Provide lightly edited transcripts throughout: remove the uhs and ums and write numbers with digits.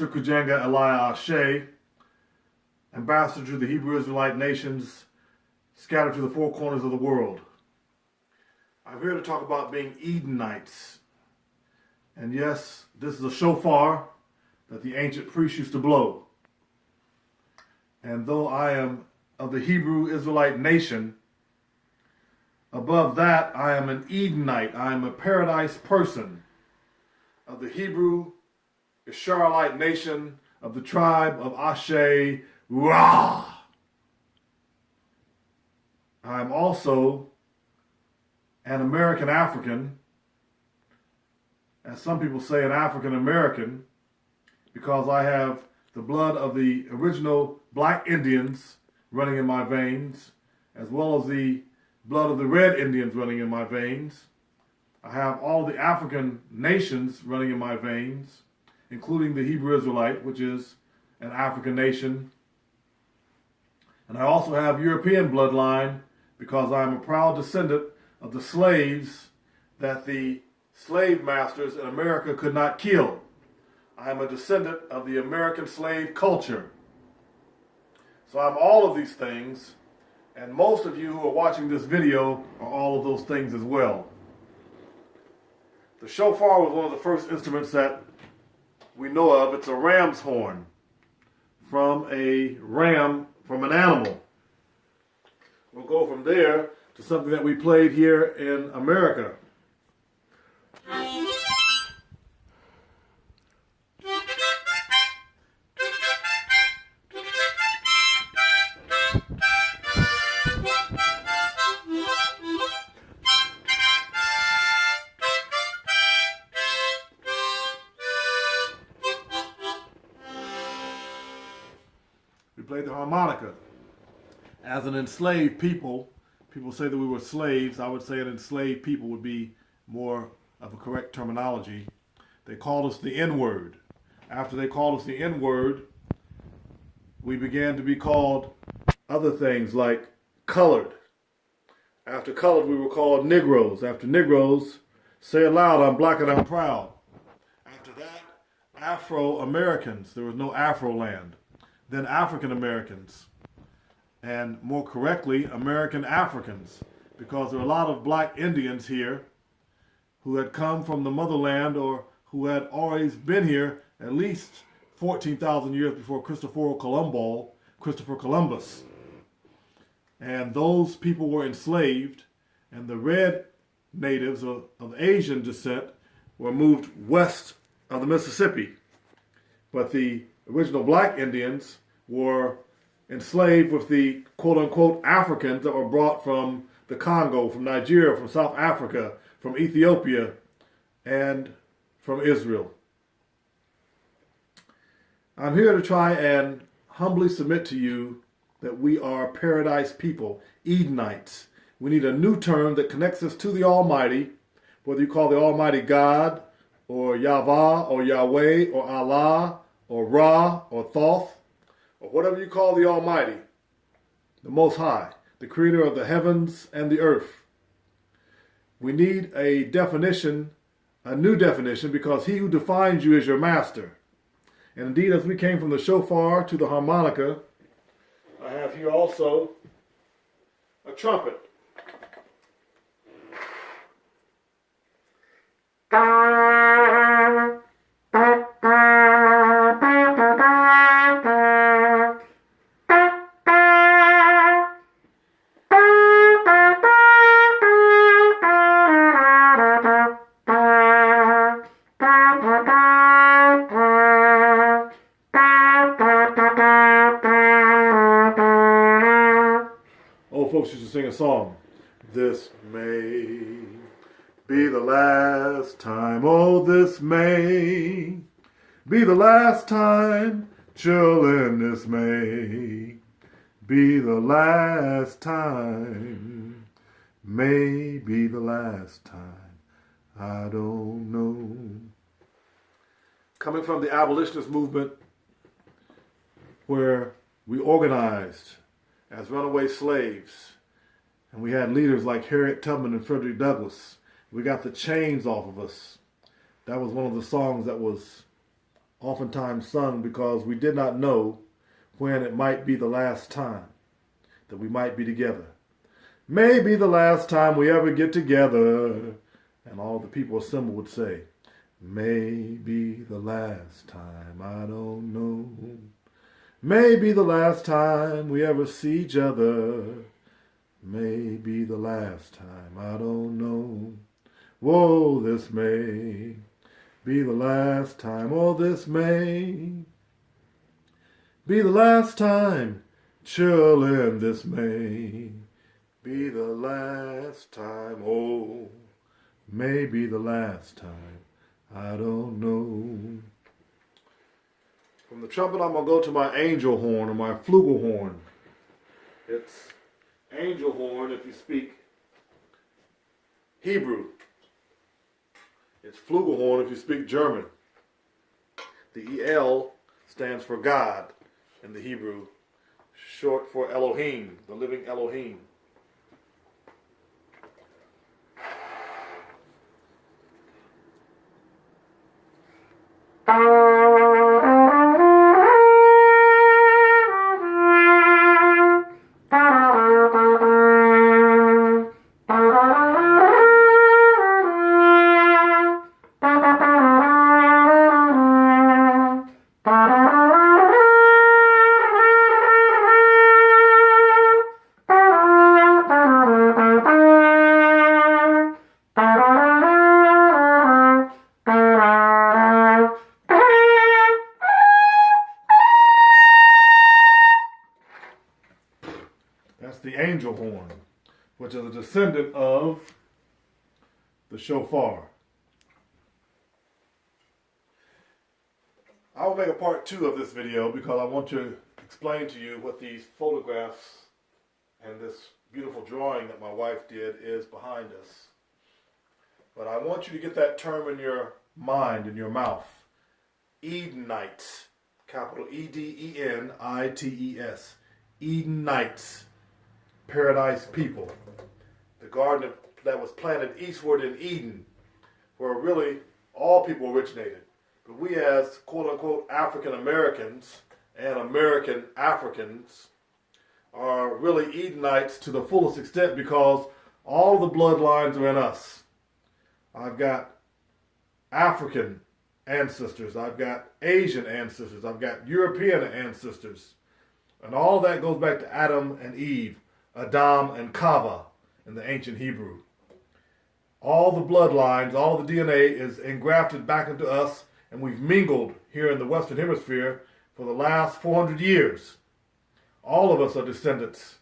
Kujanga Elia Ashe, ambassador to the Hebrew Israelite nations scattered to the four corners of the world. I'm here to talk about being Edenites. And yes, this is a shofar that the ancient priests used to blow. And though I am of the Hebrew Israelite nation, above that I am an Edenite. I am a paradise person of the Hebrew Israelite nation of the tribe of Ashe Ra. I am also an American African, as some people say, an African American, because I have the blood of the original black Indians running in my veins, as well as the blood of the red Indians running in my veins. I have all the African nations running in my veins, including the Hebrew Israelite, which is an African nation. And I also have European bloodline because I'm a proud descendant of the slaves that the slave masters in America could not kill. I am a descendant of the American slave culture. So I'm all of these things, and most of you who are watching this video are all of those things as well. The shofar was one of the first instruments that we know of. It's a ram's horn from a ram, from an animal. We'll go from there to something that we played here in America. We played the harmonica. As an enslaved people, people say that we were slaves. I would say an enslaved people would be more of a correct terminology. They called us the N-word. After they called us the N-word, we began to be called other things like colored. After colored, we were called Negroes. After Negroes, say it loud, I'm black and I'm proud. After that, Afro-Americans. There was no Afro-land. Then African Americans, and more correctly, American Africans, because there are a lot of black Indians here who had come from the motherland or who had always been here at least 14,000 years before Christopher Columbus. And those people were enslaved, and the red natives of Asian descent were moved west of the Mississippi. But the original black Indians were enslaved with the quote-unquote Africans that were brought from the Congo, from Nigeria, from South Africa, from Ethiopia, and from Israel. I'm here to try and humbly submit to you that we are paradise people, Edenites. We need a new term that connects us to the Almighty, whether you call the Almighty God, or Yahweh, or Yahweh, or Allah, or Ra, or Thoth, or whatever you call the Almighty, the Most High, the creator of the heavens and the earth. We need a definition, a new definition, because he who defines you is your master. And indeed, as we came from the shofar to the harmonica, I have here also a trumpet. Old folks used to sing a song. This may be the last time, oh, this may be the last time, children, this may be the last time, may be the last time, I don't know. Coming from the abolitionist movement, where we organized as runaway slaves, and we had leaders like Harriet Tubman and Frederick Douglass. We got the chains off of us. That was one of the songs that was oftentimes sung because we did not know when it might be the last time that we might be together. May be the last time we ever get together. And all the people assembled would say, may be the last time, I don't know. May be the last time we ever see each other. May be the last time, I don't know. Whoa, this may be the last time, oh, this may be the last time, chillin', this may be the last time, oh, may be the last time, I don't know. From the trumpet, I'm going to go to my angel horn or my flugelhorn. It's angel horn if you speak Hebrew. It's flugelhorn if you speak German. The El stands for God in the Hebrew, short for Elohim, the living Elohim. That's the angel horn, which is a descendant of the shofar. I will make a part 2 of this video because I want to explain to you what these photographs and this beautiful drawing that my wife did is behind us. But I want you to get that term in your mind, in your mouth. Edenites, capital E-D-E-N-I-T-E-S. Edenites, paradise people. The garden that was planted eastward in Eden, where really all people originated. But we as quote-unquote African Americans and American Africans are really Edenites to the fullest extent because all the bloodlines are in us. I've got African ancestors, I've got Asian ancestors, I've got European ancestors. And all that goes back to Adam and Eve, Adam and Kava in the ancient Hebrew. All the bloodlines, all the DNA is engrafted back into us, and we've mingled here in the Western Hemisphere for the last 400 years. All of us are descendants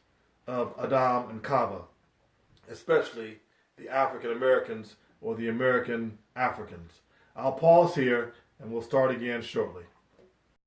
of Adam and Kava, especially the African Americans or the American Africans. I'll pause here and we'll start again shortly.